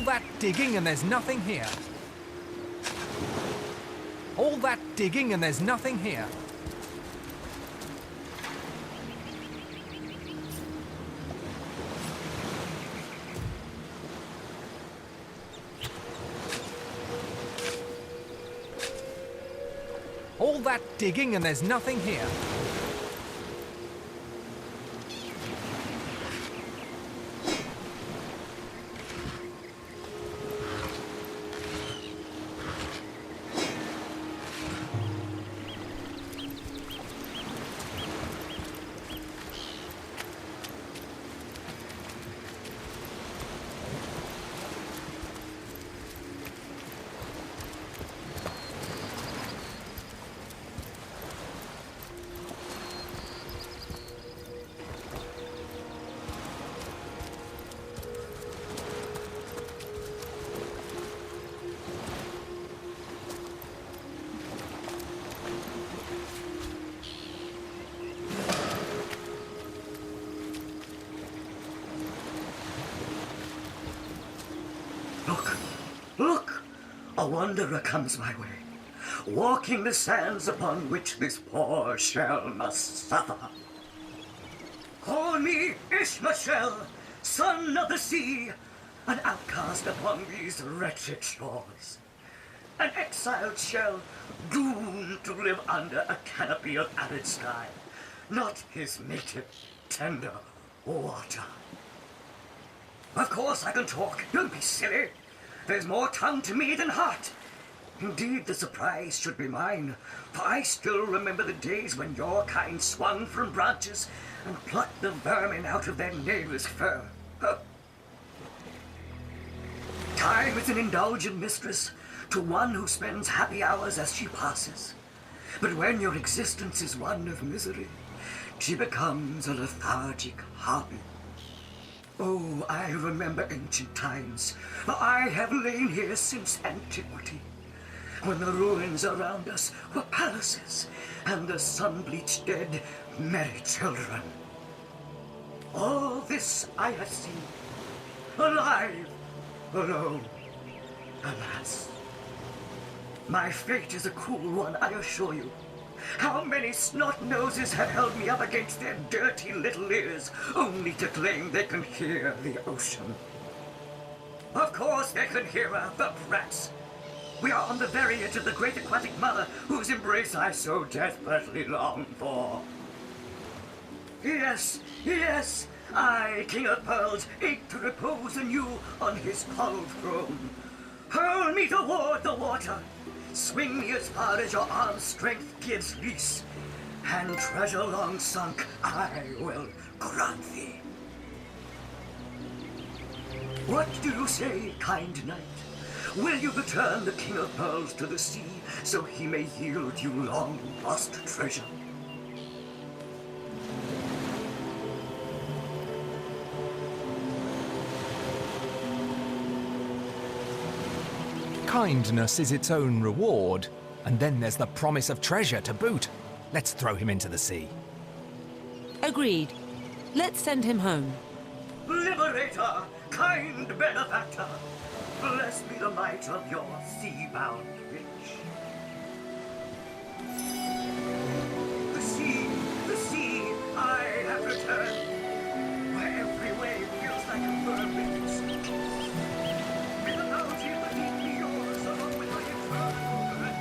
that digging and there's nothing here. All that digging and there's nothing here. All that digging and there's nothing here. Look! A wanderer comes my way, walking the sands upon which this poor shell must suffer. Call me Ishmael, son of the sea, an outcast upon these wretched shores. An exiled shell, doomed to live under a canopy of arid sky, not his native, tender water. Of course I can talk, don't be silly. There's more tongue to me than heart. Indeed, the surprise should be mine, for I still remember the days when your kind swung from branches and plucked the vermin out of their neighbor's fur. Time is an indulgent mistress to one who spends happy hours as she passes. But when your existence is one of misery, she becomes a lethargic hobby. Oh, I remember ancient times, for I have lain here since antiquity, when the ruins around us were palaces, and the sun-bleached dead merry children. All this I have seen, alive, alone, alas. My fate is a cruel one, I assure you. How many snot-noses have held me up against their dirty little ears, only to claim they can hear the ocean? Of course they can hear her, the brats. We are on the very edge of the great aquatic mother, whose embrace I so desperately long for. Yes, yes, I, King of Pearls, ache to repose anew on his cold throne. Hurl me toward the water. Swing me as far as your arm's strength gives lease, and treasure long sunk I will grant thee. What do you say, kind knight? Will you return the King of Pearls to the sea, so he may yield you long lost treasure? Kindness is its own reward, and then there's the promise of treasure to boot. Let's throw him into the sea. Agreed. Let's send him home. Liberator, kind benefactor, bless me the might of your sea-bound witch. The sea, I have returned, where every wave feels like a vermin sea. May the bounty beneath me yours, along with my eternal rest.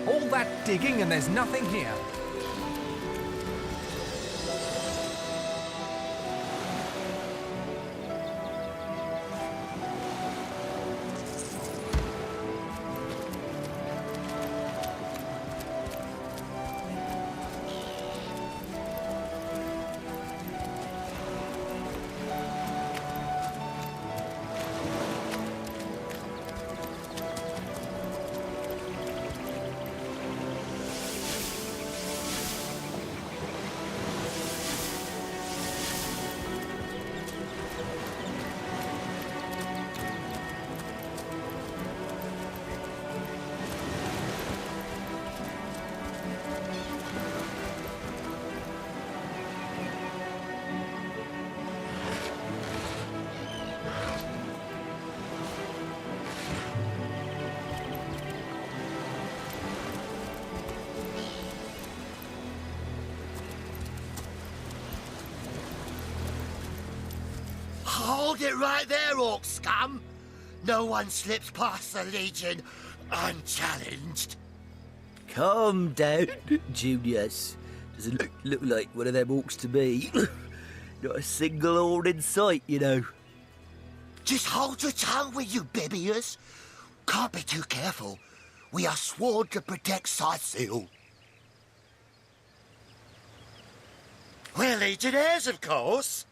All that digging and there's nothing here. Hold it right there, orc scum! No one slips past the Legion unchallenged. Calm down, Junius. Doesn't look like one of them orcs to me. Not a single horn in sight, you know. Just hold your tongue, will you, Bibius? Can't be too careful. We are sworn to protect Sightseal. We're Legionnaires, of course.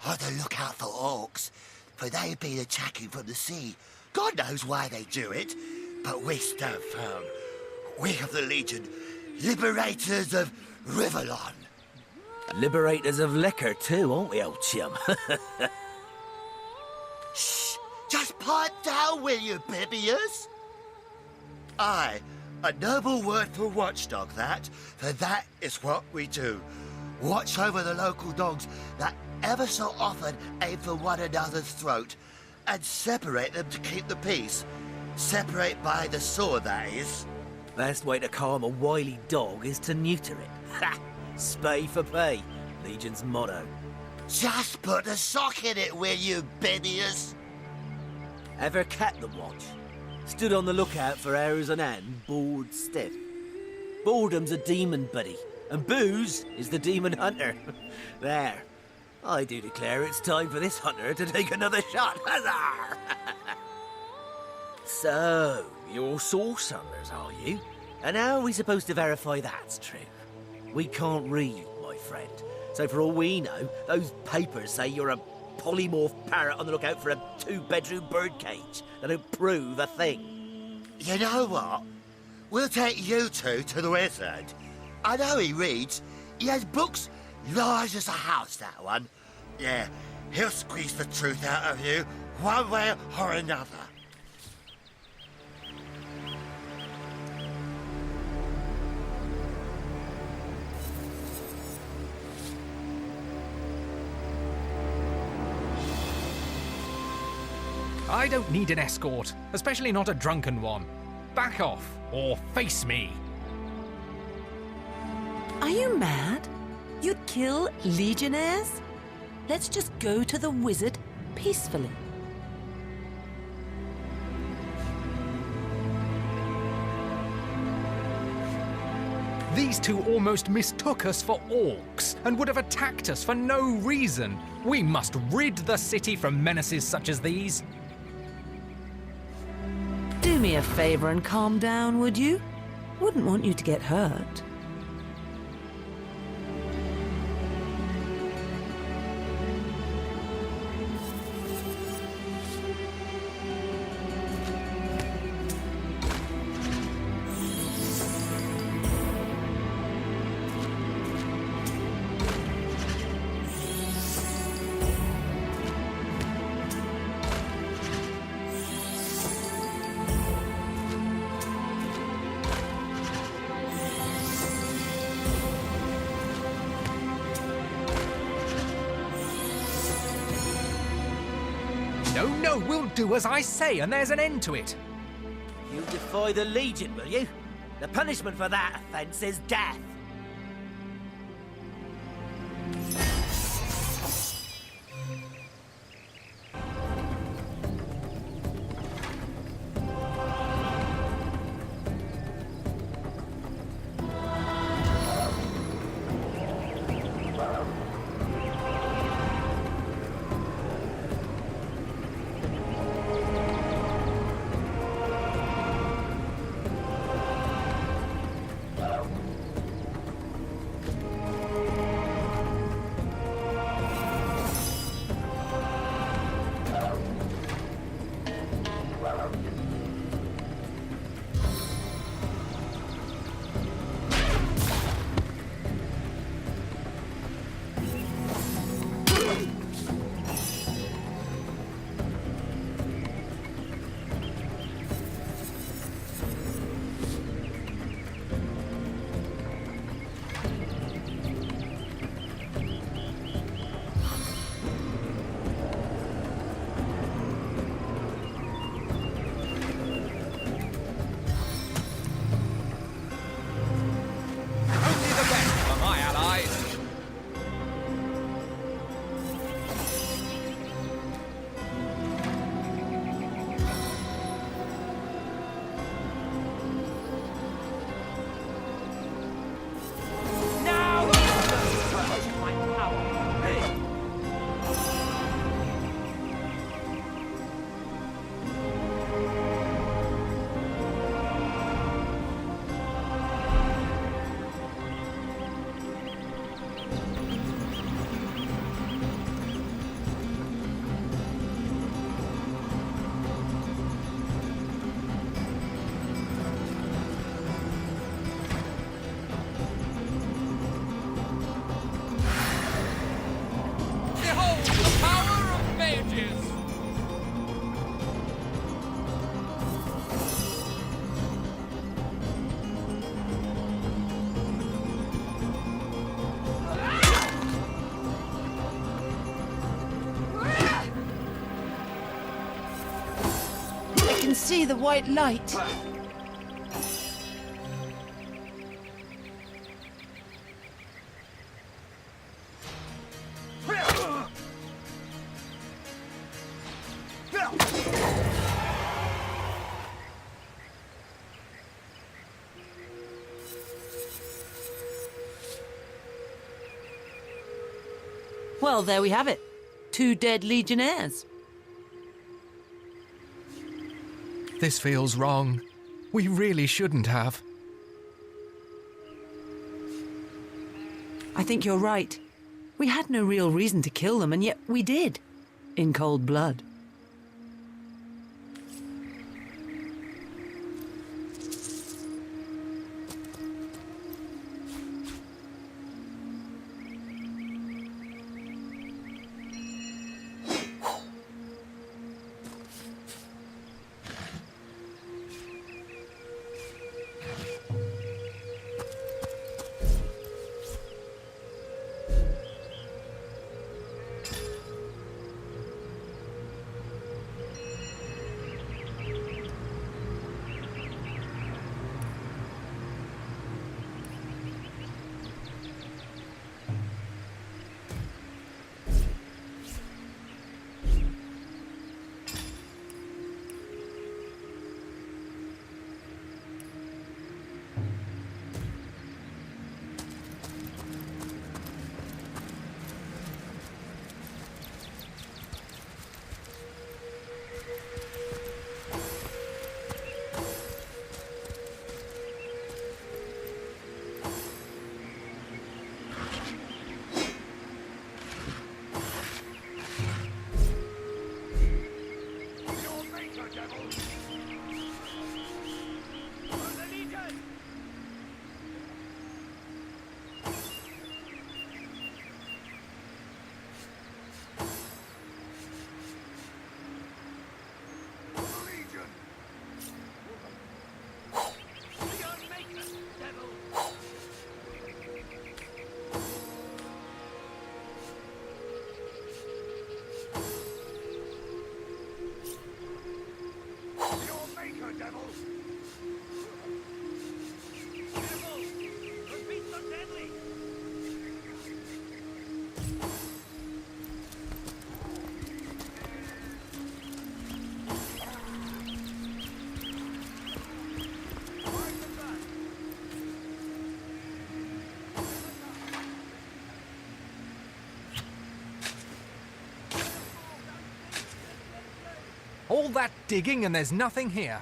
On the lookout for orcs, for they've been attacking from the sea. God knows why they do it, but we stand firm. We of the Legion, liberators of Riverlon. Liberators of liquor too, aren't we, old chum? Shh! Just pipe down, will you, Bibius? Aye, a noble word for watchdog, that, for that is what we do. Watch over the local dogs that ever so often aim for one another's throat, and separate them to keep the peace. Separate by the sword, that is. Best way to calm a wily dog is to neuter it. Ha! Spay for pay, Legion's motto. Just put a sock in it, will you, Bibius? Ever kept the watch? Stood on the lookout for hours on end, bored stiff. Boredom's a demon, buddy, and booze is the demon hunter. There. I do declare it's time for this hunter to take another shot. Huzzah! So, you're source hunters, are you? And how are we supposed to verify that's true? We can't read, my friend. So for all we know, those papers say you're a polymorph parrot on the lookout for a 2-bedroom birdcage. That don't prove a thing. You know what? We'll take you two to the wizard. I know he reads. He has books large as a house, that one. Yeah, he'll squeeze the truth out of you, one way or another. I don't need an escort, especially not a drunken one. Back off, or face me. Are you mad? You'd kill Legionnaires? Let's just go to the wizard peacefully. These two almost mistook us for orcs and would have attacked us for no reason. We must rid the city from menaces such as these. Do me a favor and calm down, would you? Wouldn't want you to get hurt. No, we'll do as I say, and there's an end to it. You'll defy the Legion, will you? The punishment for that offence is death. see the white light. Well, there we have it. 2 dead Legionnaires. This feels wrong. We really shouldn't have. I think you're right. We had no real reason to kill them, and yet we did. In cold blood. All that digging and there's nothing here.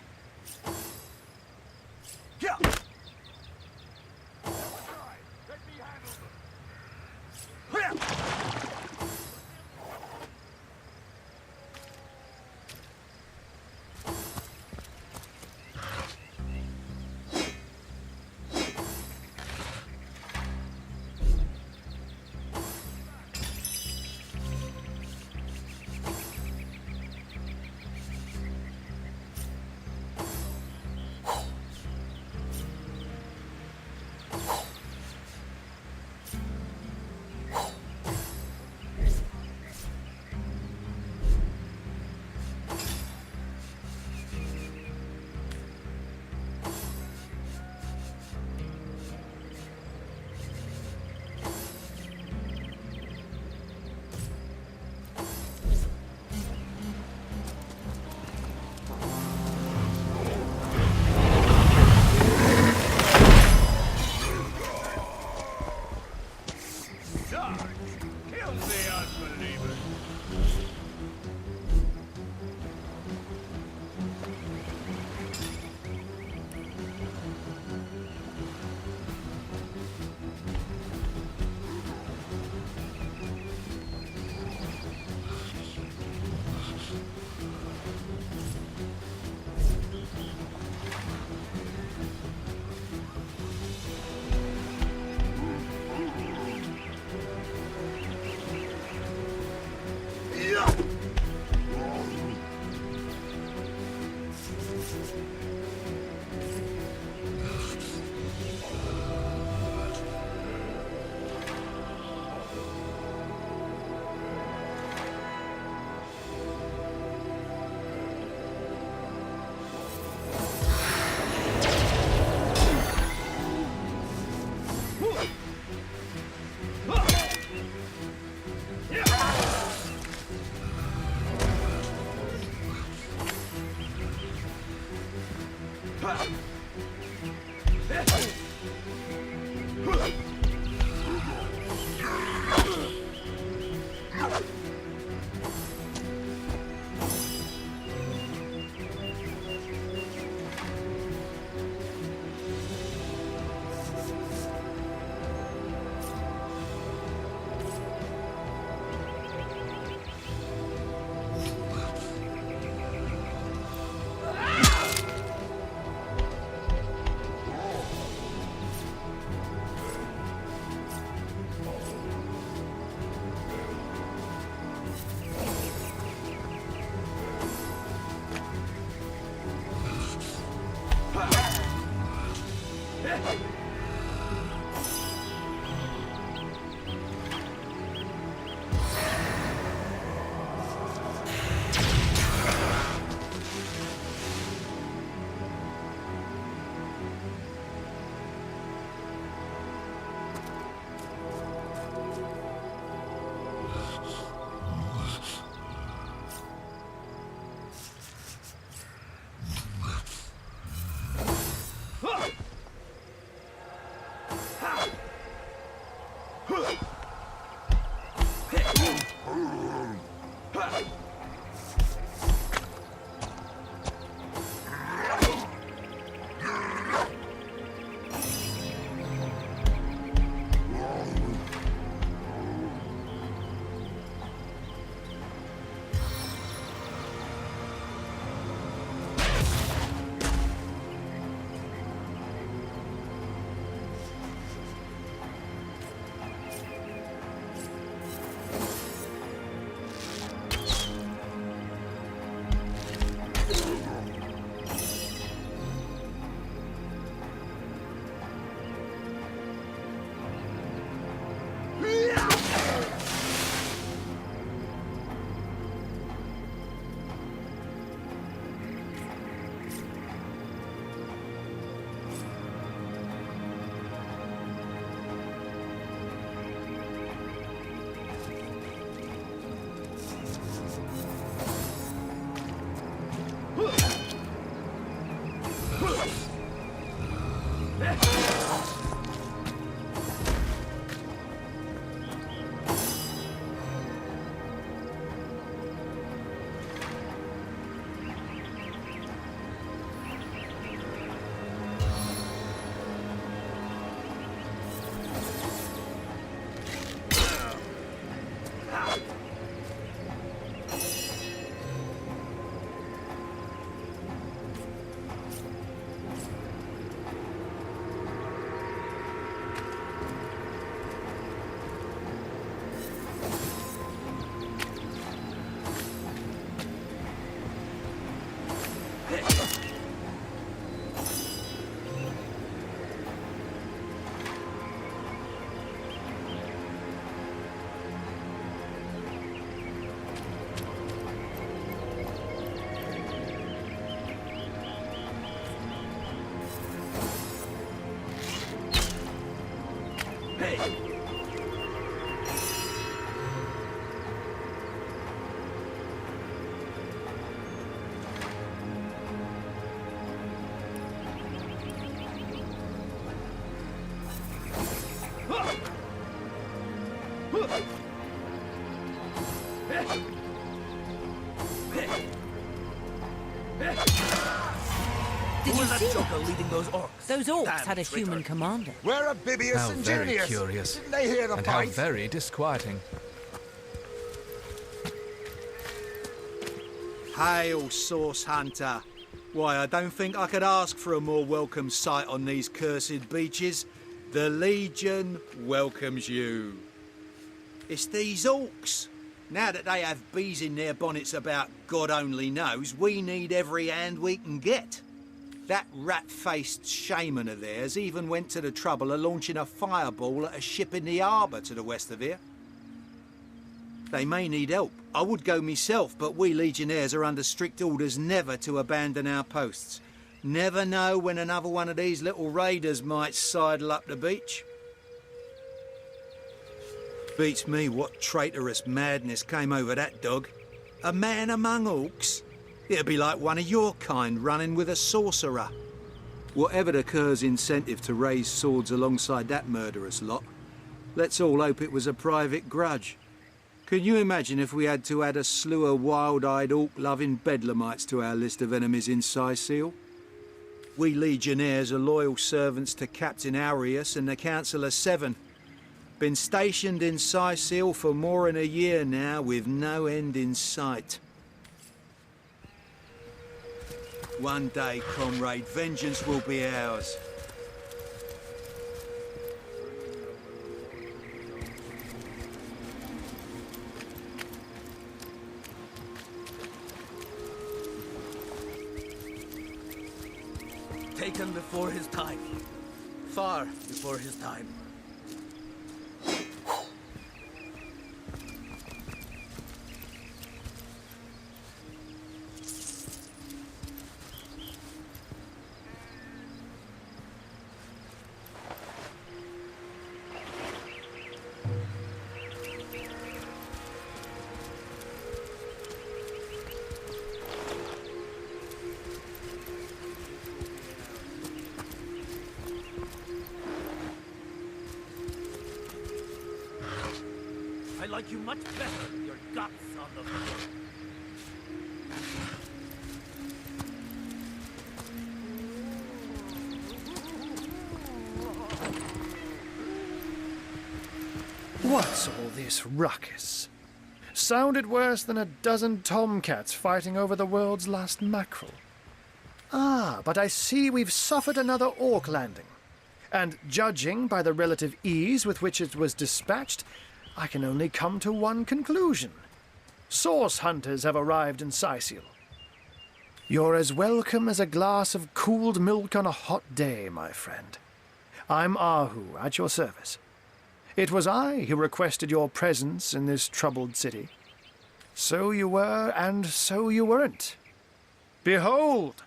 Leading those orcs. Those orcs Damn had a traitor. human commander. We're Abibius How and very Junius. curious. Didn't they hear the And how fight? very disquieting. Hail, Source Hunter. Why, I don't think I could ask for a more welcome sight on these cursed beaches. The Legion welcomes you. It's these orcs. Now that they have bees in their bonnets about God only knows, we need every hand we can get. That rat-faced shaman of theirs even went to the trouble of launching a fireball at a ship in the harbour to the west of here. They may need help. I would go myself, but we legionnaires are under strict orders never to abandon our posts. Never know when another one of these little raiders might sidle up the beach. Beats me what traitorous madness came over that dog. A man among orcs? It'd be like one of your kind running with a sorcerer. Whatever the Kerr's incentive to raise swords alongside that murderous lot, let's all hope it was a private grudge. Can you imagine if we had to add a slew of wild-eyed, orc-loving bedlamites to our list of enemies in Sicil? We Legionnaires are loyal servants to Captain Arius and the Council of Seven. Been stationed in Sicil for more than a year now, with no end in sight. One day, comrade, vengeance will be ours. Taken before his time. Far before his time. I like you much better with your guts on the floor. What's all this ruckus? Sounded worse than a dozen tomcats fighting over the world's last mackerel. Ah, but I see we've suffered another orc landing. And judging by the relative ease with which it was dispatched, I can only come to one conclusion. Source hunters have arrived in Sicil. You're as welcome as a glass of cooled milk on a hot day, my friend. I'm Ahu, at your service. It was I who requested your presence in this troubled city. So you were, and so you weren't. Behold,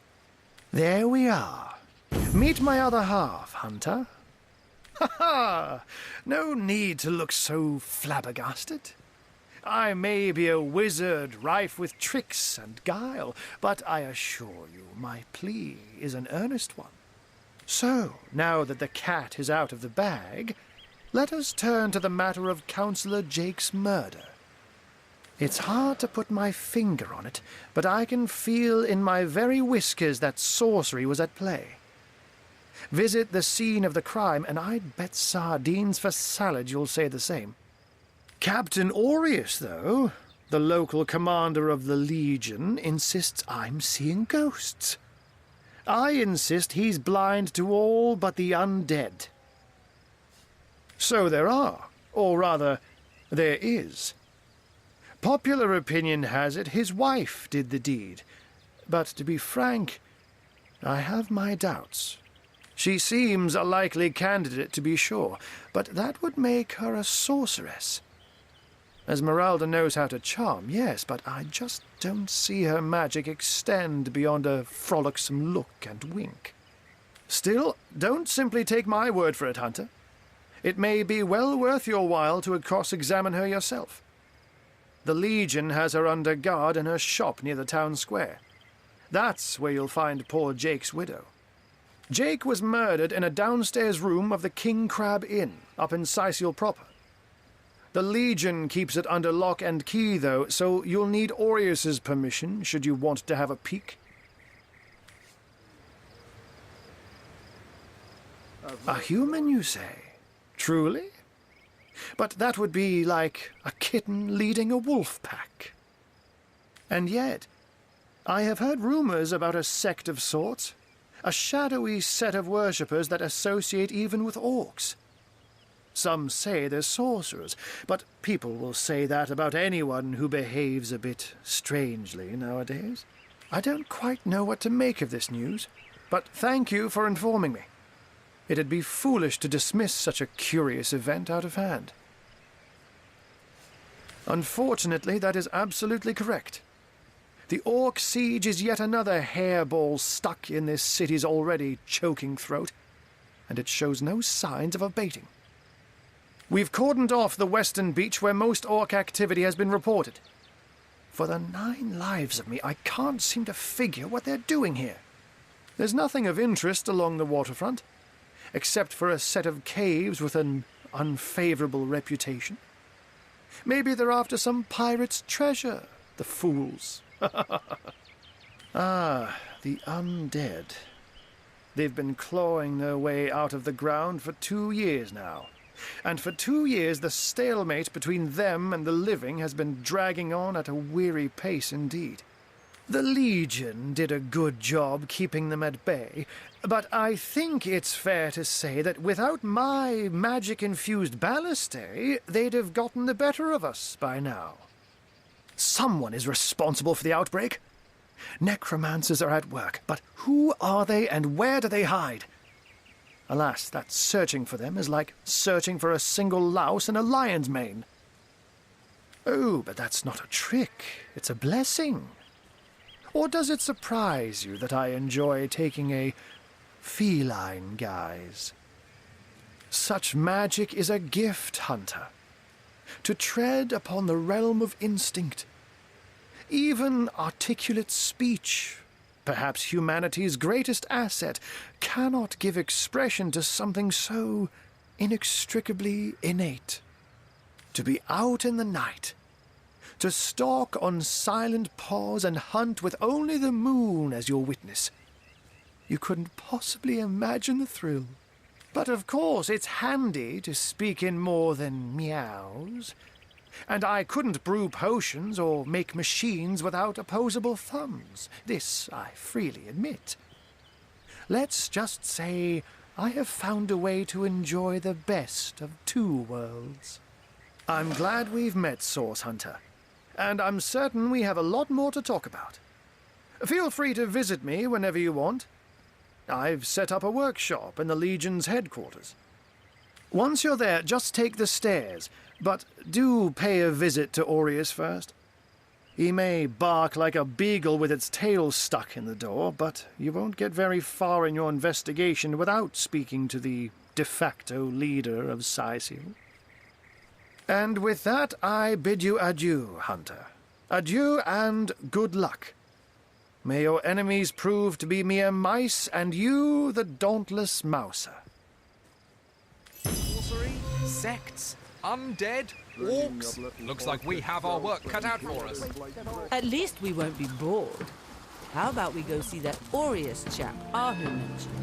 there we are. Meet my other half, hunter. Ha ha! No need to look so flabbergasted. I may be a wizard rife with tricks and guile, but I assure you my plea is an earnest one. So, now that the cat is out of the bag, let us turn to the matter of Councillor Jake's murder. It's hard to put my finger on it, but I can feel in my very whiskers that sorcery was at play. Visit the scene of the crime, and I'd bet sardines for salad you'll say the same. Captain Aureus, though, the local commander of the Legion, insists I'm seeing ghosts. I insist he's blind to all but the undead. So there are, or rather, there is. Popular opinion has it his wife did the deed, but to be frank, I have my doubts. She seems a likely candidate, to be sure, but that would make her a sorceress. Esmeralda knows how to charm, yes, but I just don't see her magic extend beyond a frolicsome look and wink. Still, don't simply take my word for it, Hunter. It may be well worth your while to cross-examine her yourself. The Legion has her under guard in her shop near the town square. That's where you'll find poor Jake's widow. Jake was murdered in a downstairs room of the King Crab Inn, up in Sicil proper. The Legion keeps it under lock and key, though, so you'll need Aureus's permission should you want to have a peek. A human, you say? Truly? But that would be like a kitten leading a wolf pack. And yet, I have heard rumors about a sect of sorts. A shadowy set of worshippers that associate even with orcs. Some say they're sorcerers, but people will say that about anyone who behaves a bit strangely nowadays. I don't quite know what to make of this news, but thank you for informing me. It'd be foolish to dismiss such a curious event out of hand. Unfortunately, that is absolutely correct. The Orc siege is yet another hairball stuck in this city's already choking throat, and it shows no signs of abating. We've cordoned off the western beach where most Orc activity has been reported. For the 9 lives of me, I can't seem to figure what they're doing here. There's nothing of interest along the waterfront, except for a set of caves with an unfavorable reputation. Maybe they're after some pirate's treasure, the fools. Ah, the undead. They've been clawing their way out of the ground for 2 years now. And for 2 years the stalemate between them and the living has been dragging on at a weary pace indeed. The Legion did a good job keeping them at bay, but I think it's fair to say that without my magic-infused ballistae, they'd have gotten the better of us by now. Someone is responsible for the outbreak. Necromancers are at work, but who are they and where do they hide? Alas, that searching for them is like searching for a single louse in a lion's mane. Oh, but that's not a trick. It's a blessing. Or does it surprise you that I enjoy taking a feline guise? Such magic is a gift, Hunter. To tread upon the realm of instinct. Even articulate speech, perhaps humanity's greatest asset, cannot give expression to something so inextricably innate. To be out in the night, to stalk on silent paws and hunt with only the moon as your witness. You couldn't possibly imagine the thrill. But of course it's handy to speak in more than meows. And I couldn't brew potions or make machines without opposable thumbs. This I freely admit. Let's just say I have found a way to enjoy the best of 2 worlds. I'm glad we've met, Source Hunter. And I'm certain we have a lot more to talk about. Feel free to visit me whenever you want. I've set up a workshop in the Legion's headquarters. Once you're there, just take the stairs, but do pay a visit to Aureus first. He may bark like a beagle with its tail stuck in the door, but you won't get very far in your investigation without speaking to the de facto leader of Sicil. And with that, I bid you adieu, Hunter. Adieu and good luck. May your enemies prove to be mere mice, and you the dauntless mouser. Sorcery, sects, undead, orcs. Looks like we have our work cut out for us. At least we won't be bored. How about we go see that Aureus chap Ahu mentioned?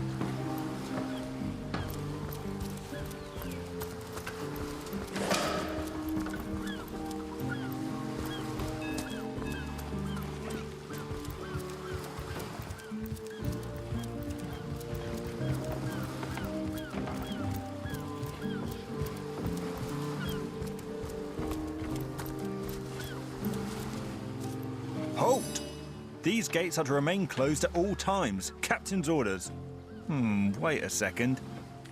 Halt! These gates are to remain closed at all times. Captain's orders. Wait a second.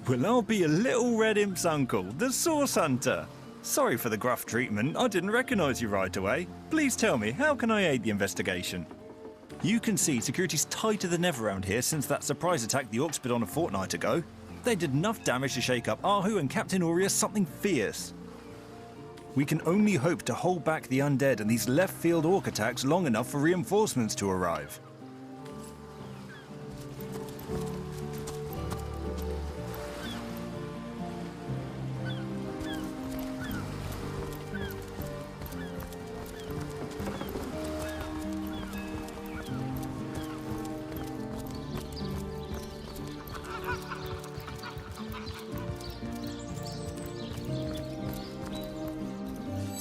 Well, I'll be a little red imp's uncle, the Source Hunter. Sorry for the gruff treatment. I didn't recognise you right away. Please tell me, how can I aid the investigation? You can see security's tighter than ever around here since that surprise attack the Orcs did on a fortnight ago. They did enough damage to shake up Ahu and Captain Aureus something fierce. We can only hope to hold back the undead and these left-field orc attacks long enough for reinforcements to arrive.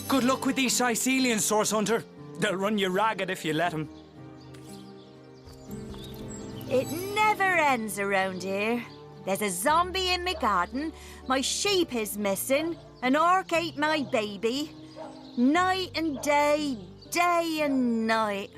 Good luck with these Sicilians, Source Hunter. They'll run you ragged if you let them. It never ends around here. There's a zombie in my garden, my sheep is missing, an orc ate my baby. Night and day, day and night.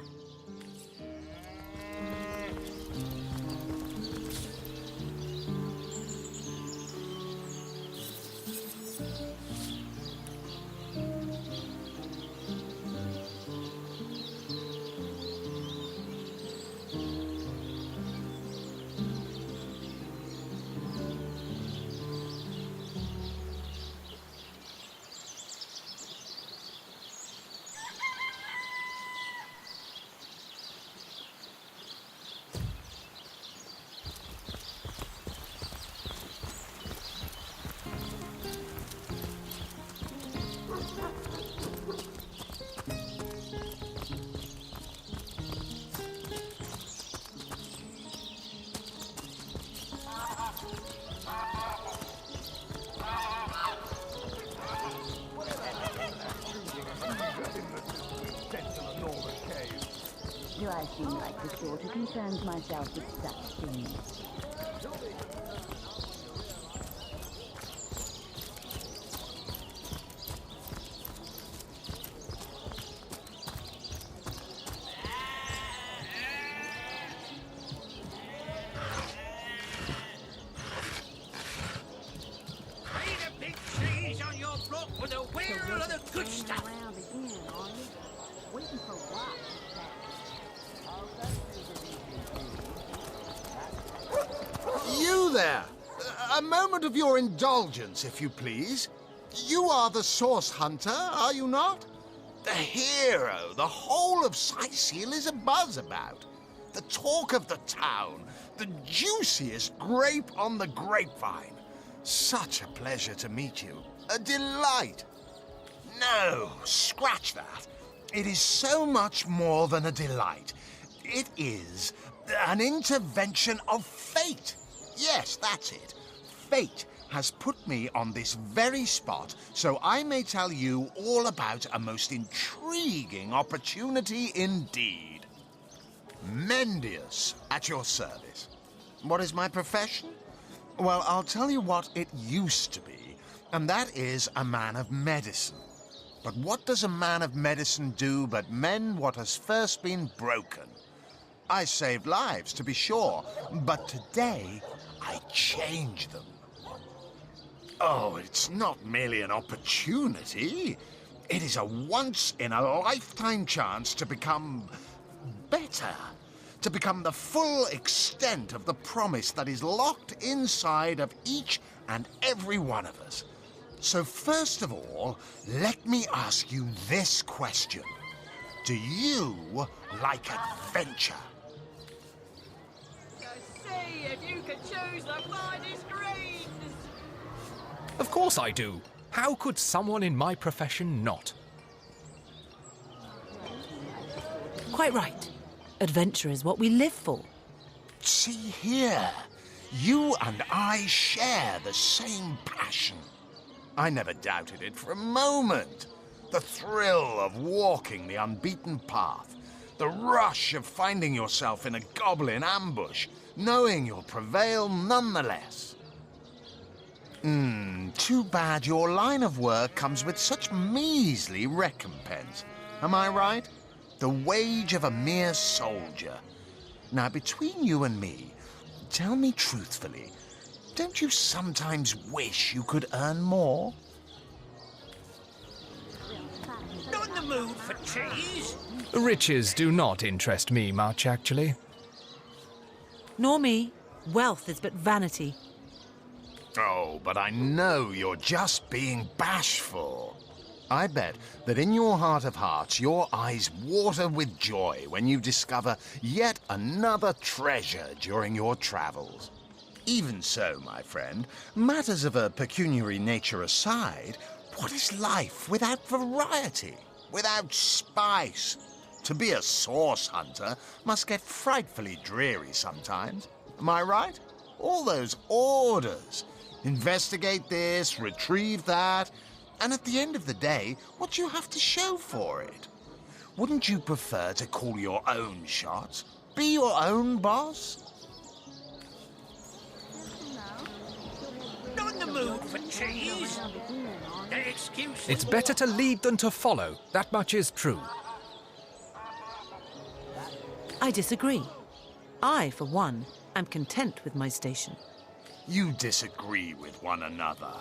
seem like the sort who concerns myself with such things. You there! A moment of your indulgence, if you please. You are the source hunter, are you not? The hero the whole of Sightseal is abuzz about. The talk of the town. The juiciest grape on the grapevine. Such a pleasure to meet you. A delight. No, scratch that. It is so much more than a delight. It is an intervention of fate. Yes, that's it. Fate has put me on this very spot so I may tell you all about a most intriguing opportunity indeed. Mendius, at your service. What is my profession? Well, I'll tell you what it used to be, and that is a man of medicine. But what does a man of medicine do but mend what has first been broken? I saved lives, to be sure, but today I change them. Oh, it's not merely an opportunity. It is a once-in-a-lifetime chance to become better, to become the full extent of the promise that is locked inside of each and every one of us. So first of all, let me ask you this question. Do you like adventure? See if you could choose the finest greens! Of course I do. How could someone in my profession not? Quite right. Adventure is what we live for. See here, you and I share the same passion. I never doubted it for a moment. The thrill of walking the unbeaten path, the rush of finding yourself in a goblin ambush, knowing you'll prevail nonetheless. Too bad your line of work comes with such measly recompense. Am I right? The wage of a mere soldier. Now, between you and me, tell me truthfully, don't you sometimes wish you could earn more? Not in the mood for cheese! Riches do not interest me much, actually. Nor me. Wealth is but vanity. Oh, but I know you're just being bashful. I bet that in your heart of hearts, your eyes water with joy when you discover yet another treasure during your travels. Even so, my friend, matters of a pecuniary nature aside, what is life without variety, without spice? To be a source hunter must get frightfully dreary sometimes. Am I right? All those orders. Investigate this, retrieve that, and at the end of the day, what do you have to show for it? Wouldn't you prefer to call your own shots? Be your own boss? Not in the mood for cheese! The excuse... It's better to lead than to follow. That much is true. I disagree. I, for one, am content with my station. You disagree with one another.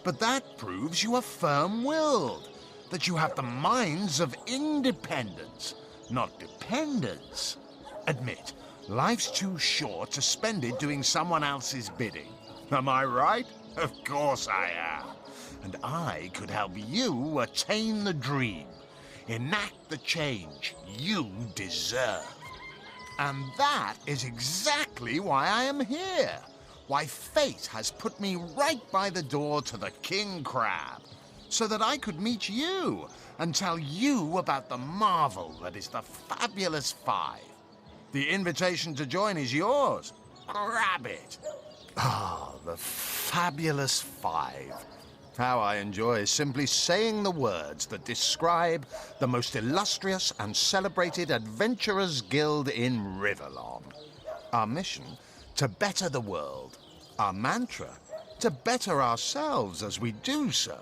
But that proves you are firm-willed, that you have the minds of independence, not dependence. Admit, life's too short to spend it doing someone else's bidding. Am I right? Of course I am. And I could help you attain the dream, enact the change you deserve. And that is exactly why I am here. Why fate has put me right by the door to the King Crab, so that I could meet you and tell you about the marvel that is the Fabulous Five. The invitation to join is yours. Grab it. Ah, the Fabulous Five. How I enjoy simply saying the words that describe the most illustrious and celebrated adventurers' guild in Riverlon. Our mission, to better the world. Our mantra, to better ourselves as we do so.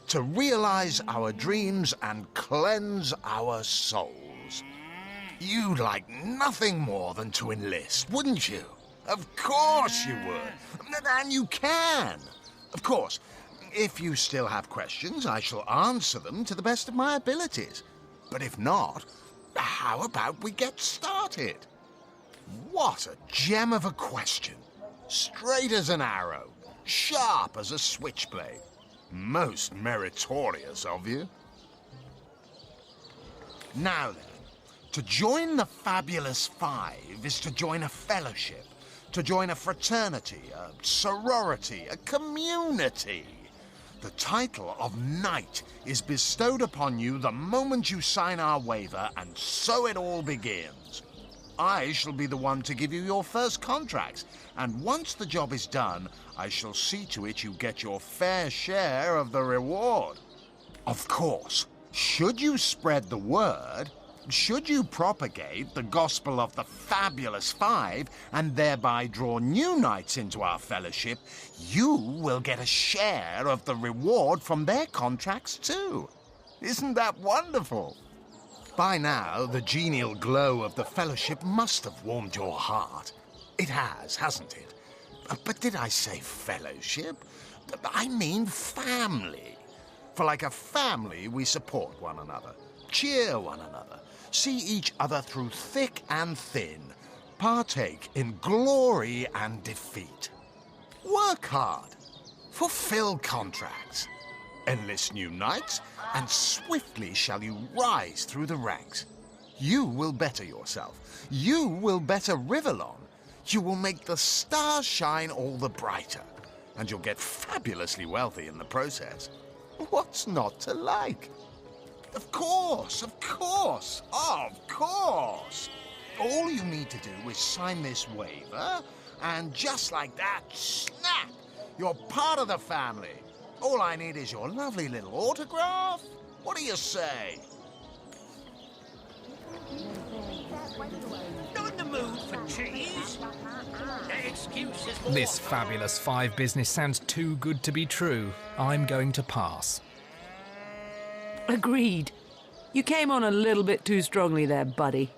To realize our dreams and cleanse our souls. You'd like nothing more than to enlist, wouldn't you? Of course you would. And you can. Of course, if you still have questions, I shall answer them to the best of my abilities. But if not, how about we get started? What a gem of a question. Straight as an arrow, sharp as a switchblade. Most meritorious of you. Now then, to join the Fabulous Five is to join a fellowship, to join a fraternity, a sorority, a community. The title of Knight is bestowed upon you the moment you sign our waiver, and so it all begins. I shall be the one to give you your first contracts, and once the job is done, I shall see to it you get your fair share of the reward. Of course, should you spread the word, should you propagate the gospel of the Fabulous Five and thereby draw new knights into our fellowship, you will get a share of the reward from their contracts too. Isn't that wonderful? By now, the genial glow of the fellowship must have warmed your heart. It has, hasn't it? But did I say fellowship? I mean family. For like a family, we support one another, cheer one another, see each other through thick and thin, partake in glory and defeat. Work hard, fulfill contracts, enlist new knights, and swiftly shall you rise through the ranks. You will better yourself. You will better Riverlon. You will make the stars shine all the brighter, and you'll get fabulously wealthy in the process. What's not to like? Of course, of course, of course. All you need to do is sign this waiver, and just like that, snap, you're part of the family. All I need is your lovely little autograph. What do you say? Not in the mood for cheese. Excuses. This Fabulous Five business sounds too good to be true. I'm going to pass. Agreed. You came on a little bit too strongly there, buddy.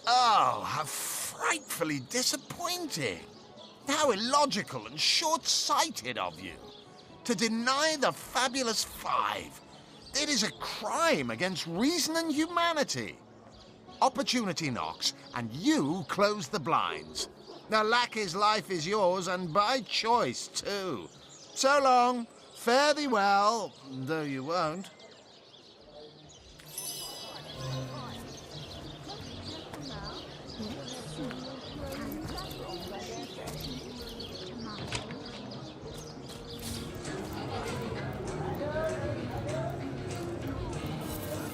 Oh, how frightfully disappointing. How illogical and short-sighted of you. To deny the Fabulous Five. It is a crime against reason and humanity. Opportunity knocks, and you close the blinds. Now, Lackey's life is yours, and by choice, too. So long. Fare thee well, though you won't.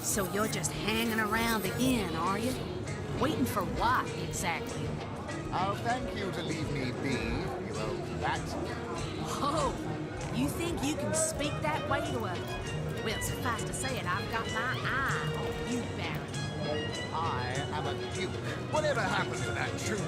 So you're just hanging around the inn, are you? Waiting for what, exactly? Oh, thank you to leave me be, you old rat. Oh, you think you can speak that way to a... Well, suffice to say it, I've got my eye on you, Baron. I am a duke. Whatever happened to that true